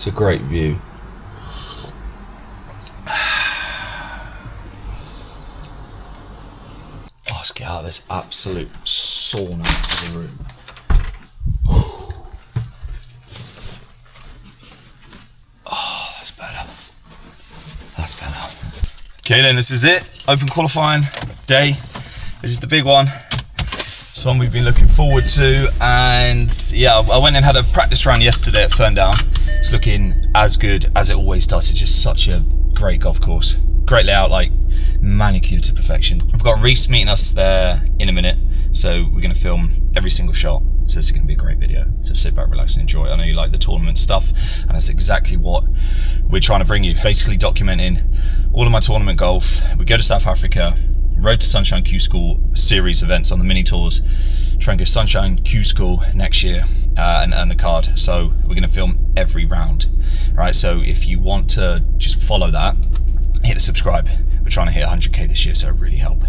It's a great view. Oh, let's get out of this absolute sauna of the room. Oh, that's better. That's better. Okay then, this is it. Open qualifying day. This is the big one. It's one we've been looking forward to, and yeah, I went and had a practice round yesterday at Ferndown. It's looking as good as it always does. It's just such a great golf course. Great layout, like manicured to perfection. I've got Reese meeting us there in a minute, so we're going to film every single shot. So this is going to be a great video. So sit back, relax and enjoy. I know you like the tournament stuff, and that's exactly what we're trying to bring you. Basically documenting all of my tournament golf. We go to South Africa, Road to Sunshine Q School series events on the mini tours. Try and go Sunshine Q School next year and earn the card. So we're going to film every round. All right, so if you want to just follow that, hit the subscribe. We're trying to hit 100k this year, so it really help.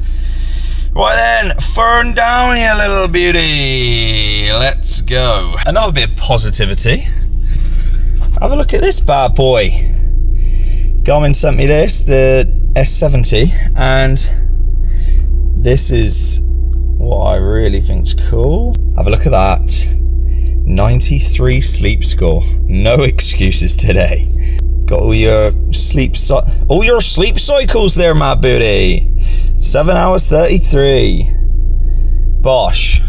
Right then, Ferndown, you little beauty. Let's go. Another bit of positivity. Have a look at this bad boy. Garmin sent me this, the S70, and this is what I really think's cool. Have a look at that. 93 sleep score. No excuses today. Got all your sleep cycles there, my booty. 7 hours 33. Bosh.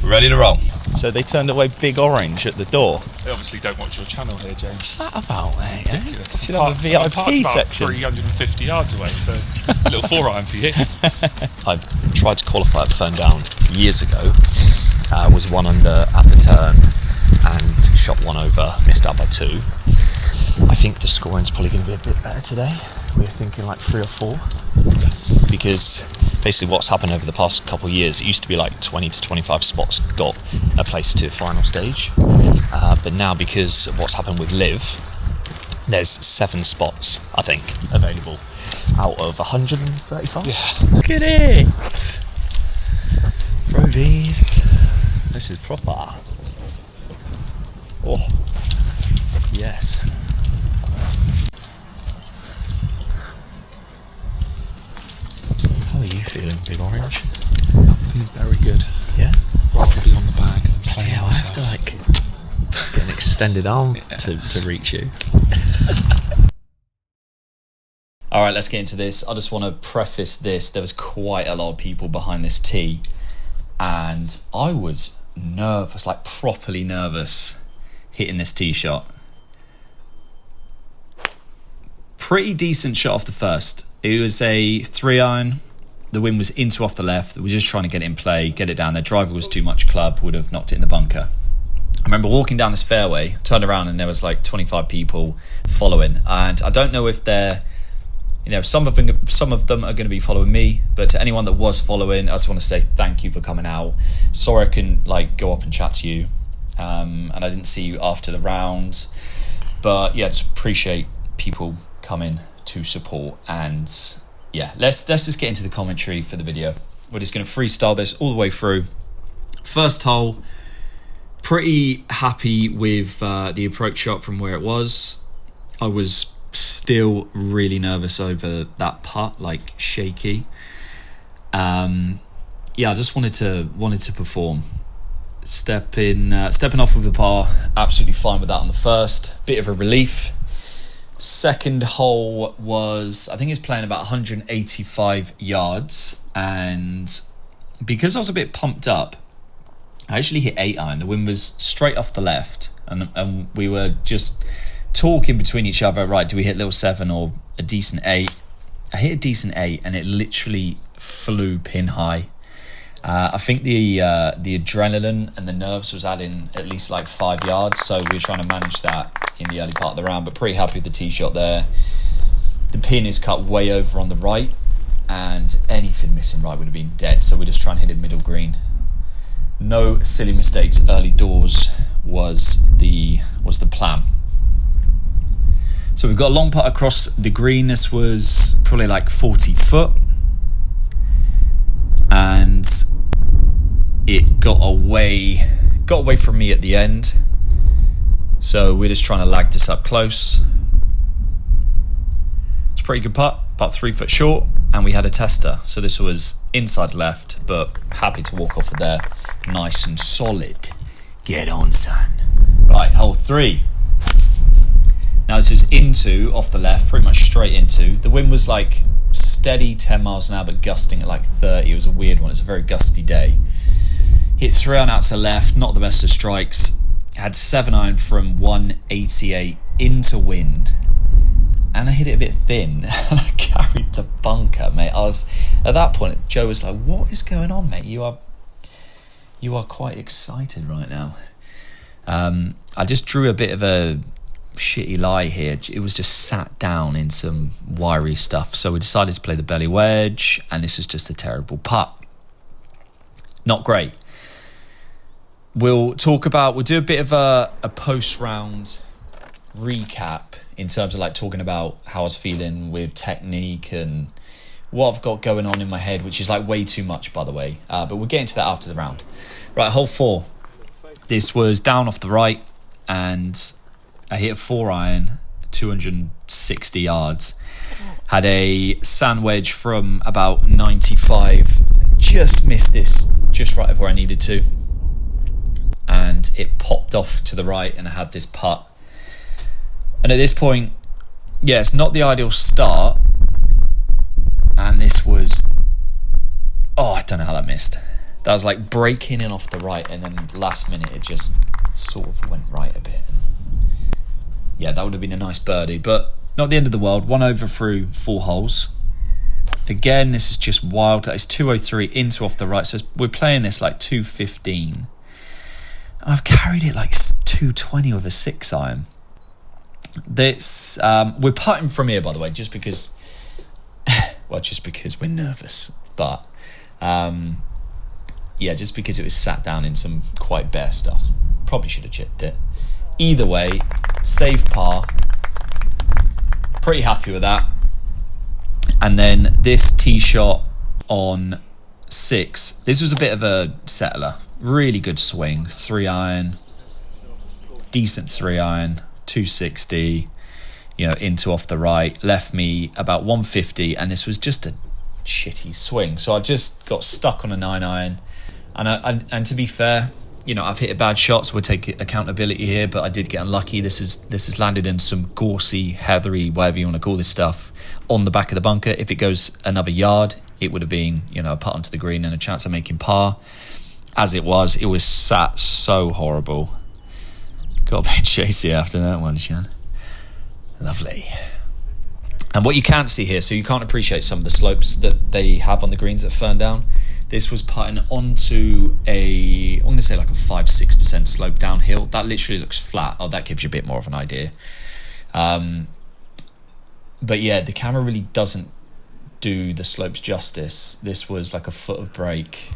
Ready to roll. So they turned away Big Orange at the door. They obviously don't watch your channel here, James. What's that about, mate? Ridiculous. Should have a VIP section. 350 yards away, so a little 4-iron for you. I tried to qualify at Ferndown years ago. Was one under at the turn and shot one over, missed out by 2. I think the scoring's probably going to be a bit better today. We're thinking like 3 or 4. Because basically what's happened over the past couple of years, it used to be like 20 to 25 spots got a place to final stage. But now, because of what's happened with Live, there's 7 spots, I think, available out of 135. Yeah. Look at it! Brodies. This is proper. Oh, yes. How are you feeling, Big Orange? I'm feeling very good. Yeah? Rather be on the bag than playing Yeah, I have myself. to get an extended arm to reach you. Alright, let's get into this. I just want to preface this. There was quite a lot of people behind this tee, and I was nervous, like properly nervous, hitting this tee shot. Pretty decent shot off the first. It was a 3-iron. The wind was into off the left. We were just trying to get it in play, get it down there. Driver was too much club, would have knocked it in the bunker. I remember walking down this fairway, turned around, and there was like 25 people following. And I don't know if they're, some of them are going to be following me, but to anyone that was following, I just want to say thank you for coming out. Sorry I couldn't go up and chat to you, and I didn't see you after the round. But yeah, just appreciate people coming to support. And yeah, let's just get into the commentary for the video. We're just going to freestyle this all the way through. First hole, pretty happy with the approach shot from where it was. I was still really nervous over that putt, like shaky. Yeah, I just wanted to perform. Stepping off with the par, absolutely fine with that on the first. Bit of a relief. Second hole was, I think it's playing about 185 yards, and because I was a bit pumped up, I actually hit 8-iron. The wind was straight off the left, and we were just talking between each other, right, do we hit little 7 or a decent 8? I hit a decent 8, and it literally flew pin high. I think the adrenaline and the nerves was adding at least like 5 yards, so we were trying to manage that in the early part of the round, but pretty happy with the tee shot there. The pin is cut way over on the right, and anything missing right would have been dead, so we're just trying to hit it middle green. No silly mistakes early doors was the plan. So we've got a long putt across the green. This was probably like 40 foot, and it got away from me at the end. So we're just trying to lag this up close. It's a pretty good putt, about 3 foot short, and we had a tester. So this was inside left, but happy to walk off of there. Nice and solid. Get on, son. Right, hole 3. Now this is into, off the left, pretty much straight into. The wind was like steady 10 miles an hour, but gusting at like 30. It was a weird one. It was a very gusty day. Hit 3 iron out to left, not the best of strikes. Had 7 iron from 188 into wind, and I hit it a bit thin, and I carried the bunker, mate. I was, at that point, Joe was like, "What is going on, mate? You are quite excited right now." I just drew a bit of a shitty lie here. It was just sat down in some wiry stuff, so we decided to play the belly wedge, and this is just a terrible putt. Not great. We'll do a bit of a post-round recap in terms of like talking about how I was feeling with technique and what I've got going on in my head, which is like way too much, by the way. But we'll get into that after the round. Right, hole 4. This was down off the right, and I hit a 4 iron, 260 yards. Had a sand wedge from about 95. Just missed this just right of where I needed to. And it popped off to the right, and I had this putt. And at this point, yeah, it's not the ideal start. And this was, I don't know how that missed. That was like breaking in off the right, and then last minute it just sort of went right a bit. Yeah, that would have been a nice birdie, but not the end of the world. 1 over through 4 holes. Again, this is just wild. It's 203 into off the right, so we're playing this like 215. And I've carried it like 220 with a 6 iron. This we're putting from here, by the way, just because we're nervous. But just because it was sat down in some quite bare stuff. Probably should have chipped it. Either way, save par. Pretty happy with that. And then this tee shot on 6. This was a bit of a settler. Really good swing, 3 iron, decent 3 iron, 260, into off the right, left me about 150, and this was just a shitty swing. So I just got stuck on a 9 iron, and to be fair, I've hit a bad shot, so we'll take accountability here, but I did get unlucky. This has landed in some gorsey, heathery, whatever you want to call this stuff, on the back of the bunker. If it goes another yard, it would have been, a putt onto the green and a chance of making par. As it was sat so horrible. Got a bit chasey after that one, Sean. Lovely. And what you can't see here, so you can't appreciate some of the slopes that they have on the greens at Ferndown. This was putting onto I'm going to say like a 5-6% slope downhill. That literally looks flat. That gives you a bit more of an idea. But yeah, the camera really doesn't do the slopes justice. This was like a foot of break.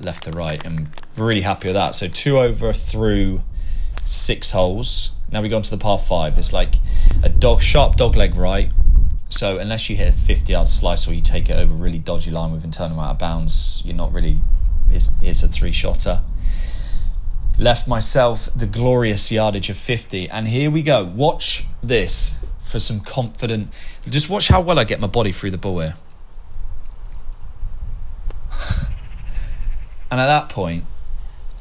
Left to right, and really happy with that. So 2 over through 6 holes. Now we go on to the par 5. It's like a sharp dog leg right. So unless you hit a 50-yard slice or you take it over a really dodgy line with internal out of bounds, you're not really. It's a 3-shotter. Left myself the glorious yardage of 50, and here we go. Watch this for some confident. Just watch how well I get my body through the ball here. And at that point,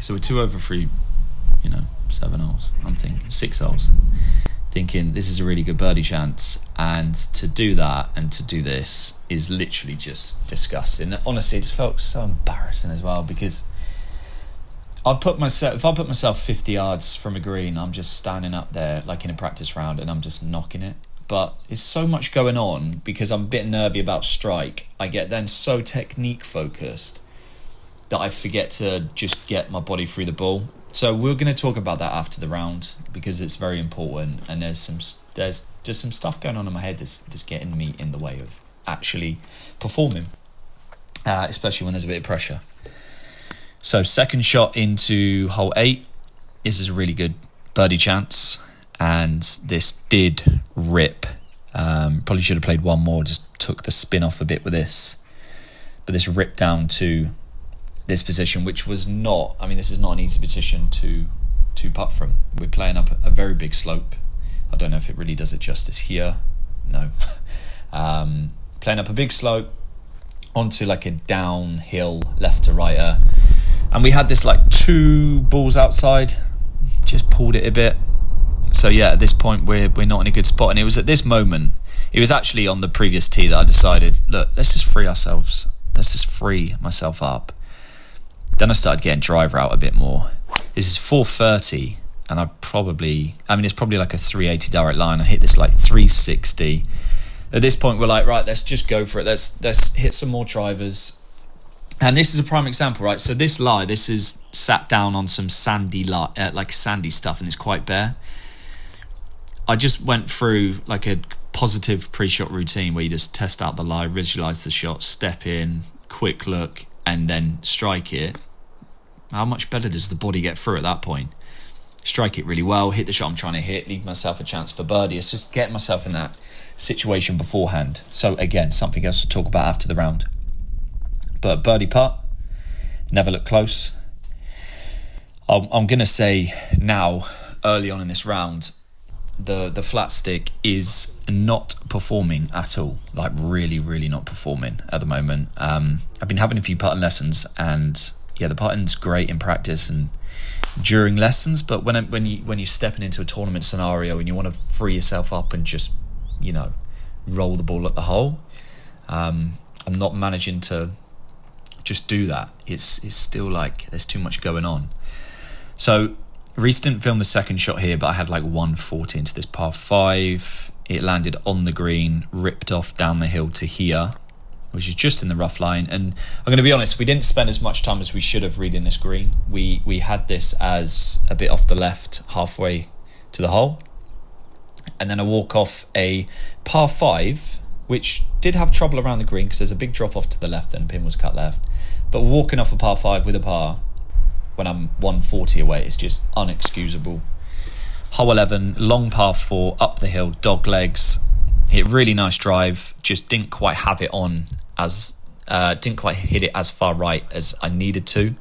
so we're 2 over through, 7 holes. I'm thinking 6 holes. Thinking this is a really good birdie chance. And to do that and to do this is literally just disgusting. Honestly, it just felt so embarrassing as well, because if I put myself 50 yards from a green, I'm just standing up there like in a practice round and I'm just knocking it. But it's so much going on because I'm a bit nervy about strike. I get then so technique focused that I forget to just get my body through the ball. So we're going to talk about that after the round because it's very important, and there's just some stuff going on in my head that's getting me in the way of actually performing, especially when there's a bit of pressure. So second shot into hole 8. This is a really good birdie chance, and this did rip. Probably should have played one more, just took the spin off a bit with this, but this ripped down to this position, which was not, this is not an easy position to to putt from. We're playing up a very big slope. I don't know if it really does it justice here. No. Playing up a big slope onto like a downhill left to righter. And we had this like 2 balls outside. Just pulled it a bit. So yeah, at this point we're not in a good spot. And it was at this moment, it was actually on the previous tee that I decided, look, let's just free myself up. Then I started getting driver out a bit more. This is 430, and it's probably like a 380 direct line. I hit this like 360. At this point, we're like, right, let's just go for it. Let's hit some more drivers. And this is a prime example, right? So this is sat down on some sandy stuff, and it's quite bare. I just went through like a positive pre-shot routine where you just test out the lie, visualize the shot, step in, quick look, and then strike it. How much better does the body get through at that point? Strike it really well, hit the shot I'm trying to hit, leave myself a chance for birdie. It's just getting myself in that situation beforehand. So again, something else to talk about after the round. But birdie putt, never looked close. I'm going to say now, early on in this round, the flat stick is not performing at all. Like really, really not performing at the moment. I've been having a few putting lessons, and yeah, the putting's great in practice and during lessons, but when you're stepping into a tournament scenario and you want to free yourself up and just, roll the ball at the hole, I'm not managing to just do that. It's still like there's too much going on. So Reece didn't film the second shot here, but I had like 140 into this par 5. It landed on the green, ripped off down the hill to here, which is just in the rough line. And I'm going to be honest, we didn't spend as much time as we should have reading this green. We had this as a bit off the left, halfway to the hole. And then I walk off a par 5, which did have trouble around the green because there's a big drop off to the left and pin was cut left. But walking off a par 5 with a par when I'm 140 away is just unexcusable. Hole 11, long par 4, up the hill, dog legs. Hit really nice drive, just didn't quite have it on didn't quite hit it as far right as I needed to.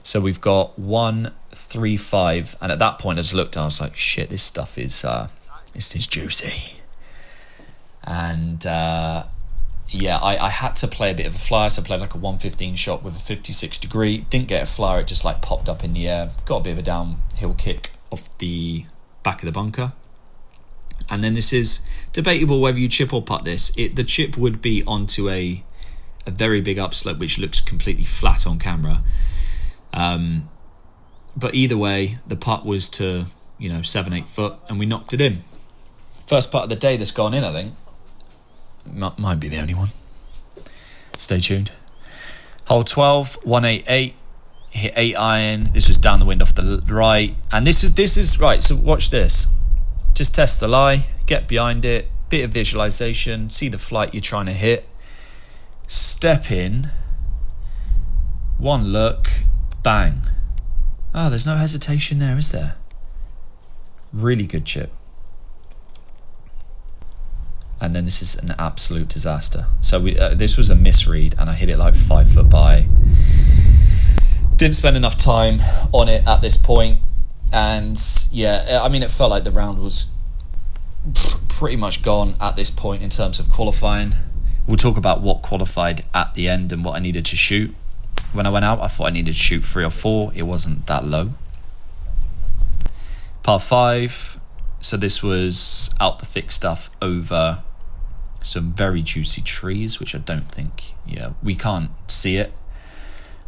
So we've got 135, and at that point as I looked, I was like, shit, this stuff is juicy. And I had to play a bit of a flyer, so I played like a 115 shot with a 56 degree. Didn't get a flyer, it just like popped up in the air. Got a bit of a downhill kick off the back of the bunker. And then this is debatable whether you chip or putt this. The chip would be onto a very big upslope, which looks completely flat on camera. But either way, the putt was to 7-8 foot, and we knocked it in. First putt of the day that's gone in, I think. Might be the only one. Stay tuned. Hole 12, 188. Hit 8 iron. This was down the wind off the right, and this is right. So watch this. Just test the lie, get behind it, bit of visualization, see the flight you're trying to hit, step in, one look, bang. Oh, there's no hesitation there, is there? Really good chip. And then this is an absolute disaster. So this was a misread, and I hit it like 5 foot by. Didn't spend enough time on it at this point. And yeah, I mean, it felt like the round was pretty much gone at this point in terms of qualifying. We'll talk about what qualified at the end and what I needed to shoot. When I went out, I thought I needed to shoot 3 or 4. It wasn't that low. Par 5. So this was out the thick stuff over some very juicy trees, which I don't think, we can't see it.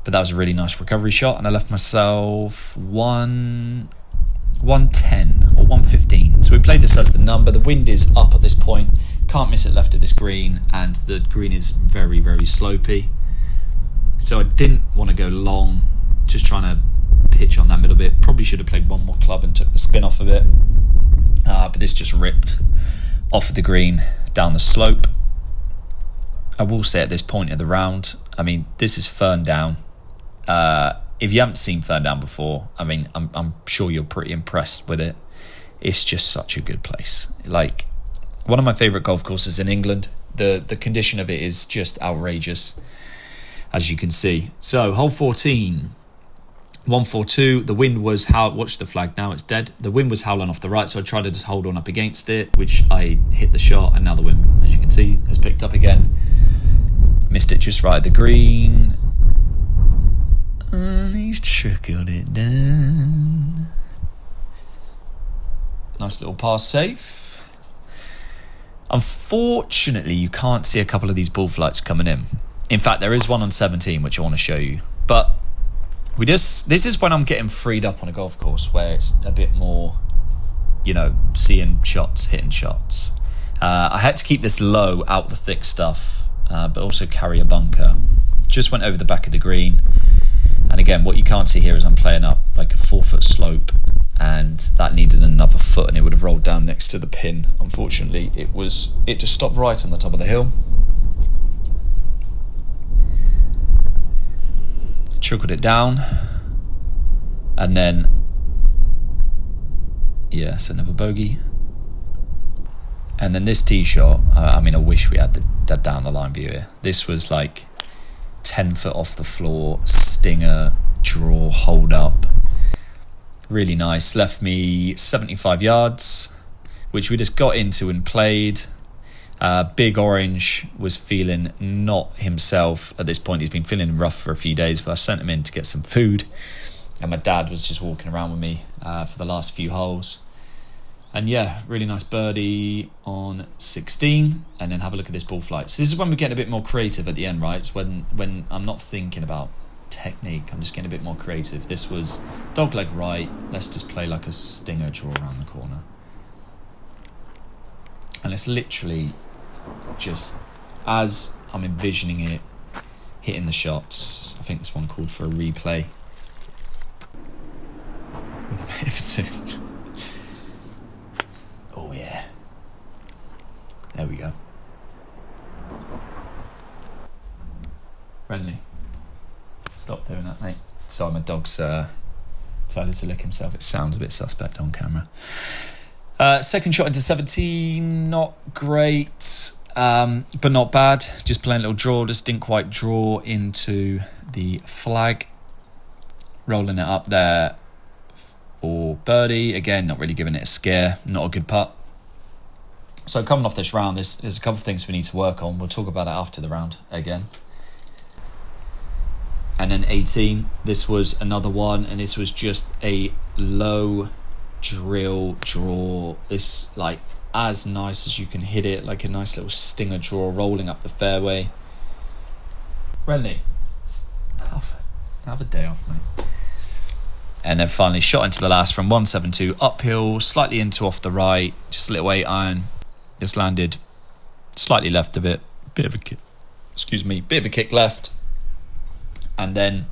But that was a really nice recovery shot, and I left myself 110 or 115. So we played this as the number. The wind is up at this point. Can't miss it left of this green, and the green is very, very slopey. So I didn't want to go long, just trying to pitch on that middle bit. Probably should have played one more club and took the spin off of it. But this just ripped off of the green down the slope. I will say at this point of the round, I mean, this is Ferndown. If you haven't seen Ferndown before, I mean, I'm sure you're pretty impressed with it. It's just such a good place. Like, one of my favourite golf courses in England. The condition of it is just outrageous, as you can see. So, hole 14, 142, the wind was watch the flag now, it's dead. The wind was howling off the right, so I tried to just hold on up against it, which I hit the shot, and now the wind, as you can see, has picked up again. Missed it just right at the green. And he's trickled it down. Nice little pass safe. Unfortunately, you can't see a couple of these ball flights coming in. In fact, there is one on 17, which I want to show you. But this is when I'm getting freed up on a golf course, where it's a bit more, seeing shots, hitting shots. I had to keep this low, out the thick stuff, but also carry a bunker. Just went over the back of the green. And again, what you can't see here is I'm playing up like a 4-foot slope, and that needed another foot, and it would have rolled down next to the pin. Unfortunately, it just stopped right on the top of the hill. Trickled it down, and then it's another bogey. And then this tee shot, I wish we had the down the line view here. This was like 10 foot off the floor, stinger, draw, hold up. Really nice. Left me 75 yards, which we just got into and played. Big Orange was feeling not himself at this point. He's been feeling rough for a few days, but I sent him in to get some food, and my dad was just walking around with me for the last few holes. And really nice birdie on 16, and then have a look at this ball flight. So this is when we're getting a bit more creative at the end, right? It's when I'm not thinking about technique, I'm just getting a bit more creative. This was dog leg right, let's just play like a stinger draw around the corner. And it's literally just as I'm envisioning it, hitting the shots. I think this one called for a replay with a bit of zoom. Oh yeah, there we go. Renly, stop doing that, mate. Sorry, my dog's decided to lick himself. It sounds a bit suspect on camera. Second shot into 17, not great, but not bad. Just playing a little draw, just didn't quite draw into the flag. Rolling it up there for birdie. Again, not really giving it a scare, not a good putt. So coming off this round, there's a couple of things we need to work on. We'll talk about it after the round again. And then 18, this was another one, and this was just a low drill draw. This like as nice as you can hit it, like a nice little stinger draw rolling up the fairway. Renly, have a day off, mate. And then finally shot into the last from 172 uphill, slightly into off the right, just a little 8-iron. Just landed slightly left of it, bit of a kick left, and then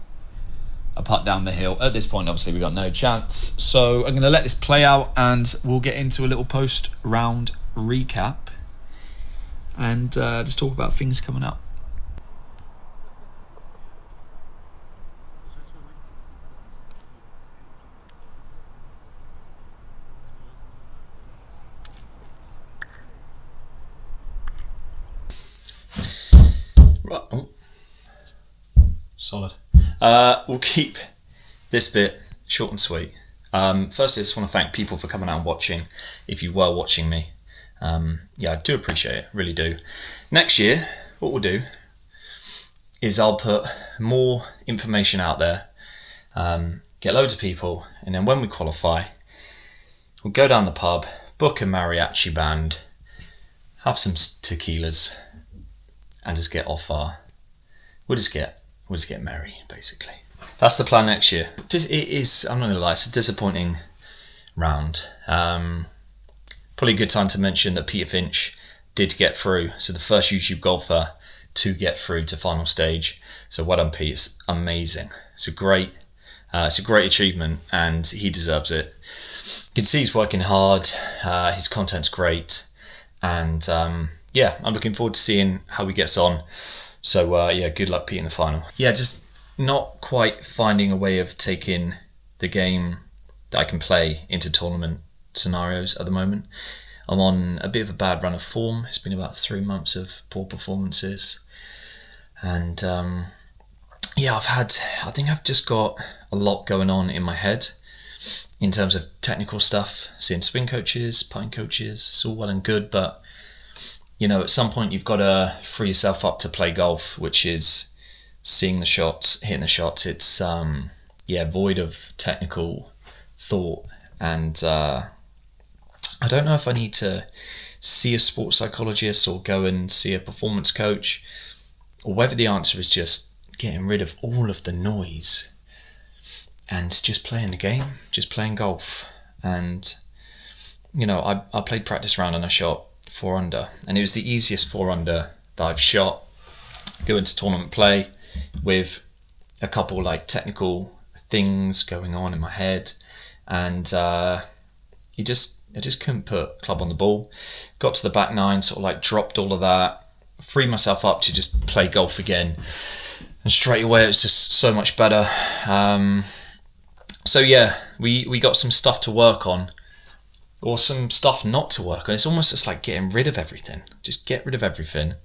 a putt down the hill. At this point, obviously, we got no chance. So I'm going to let this play out, and we'll get into a little post-round recap and just talk about things coming up. Right. Oh. Solid. We'll keep this bit short and sweet. Firstly, I just want to thank people for coming out and watching. If you were watching me, I do appreciate it, really do. Next year, what we'll do is I'll put more information out there, get loads of people, and then when we qualify, we'll go down the pub, book a mariachi band, have some tequilas, and just get off we'll just get merry, basically. That's the plan next year. It is, I'm not going to lie, it's a disappointing round. Probably a good time to mention that Peter Finch did get through. So the first YouTube golfer to get through to final stage. So well done, Pete. It's amazing. It's a great achievement, and he deserves it. You can see he's working hard. His content's great. And I'm looking forward to seeing how he gets on. So good luck, Pete, in the final. Just not quite finding a way of taking the game that I can play into tournament scenarios at the moment. I'm on a bit of a bad run of form. It's been about 3 months of poor performances, and yeah, I think I've just got a lot going on in my head in terms of technical stuff, seeing spin coaches, putting coaches. It's all well and good, but at some point you've got to free yourself up to play golf, which is seeing the shots, hitting the shots. It's void of technical thought, and I don't know if I need to see a sports psychologist or go and see a performance coach, or whether the answer is just getting rid of all of the noise and just playing the game, just playing golf. And I played practice round and I shot 4 under, and it was the easiest 4 under that I've shot. Go into tournament play with a couple like technical things going on in my head, and I just couldn't put club on the ball. Got to the back 9, sort of like dropped all of that, freed myself up to just play golf again, and straight away it was just so much better. So yeah, we got some stuff to work on, or some stuff not to work on. It's almost just like getting rid of everything. Just get rid of everything.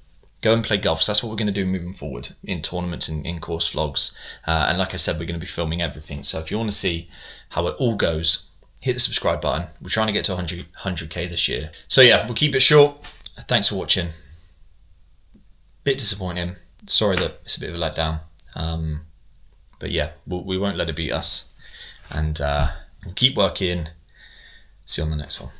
Go and play golf. So that's what we're going to do moving forward in tournaments and in course vlogs. And like I said, we're going to be filming everything. So if you want to see how it all goes, hit the subscribe button. We're trying to get to 100k this year. So yeah, we'll keep it short. Thanks for watching. Bit disappointing. Sorry that it's a bit of a letdown. But yeah, we won't let it beat us. And we'll keep working. See you on the next one.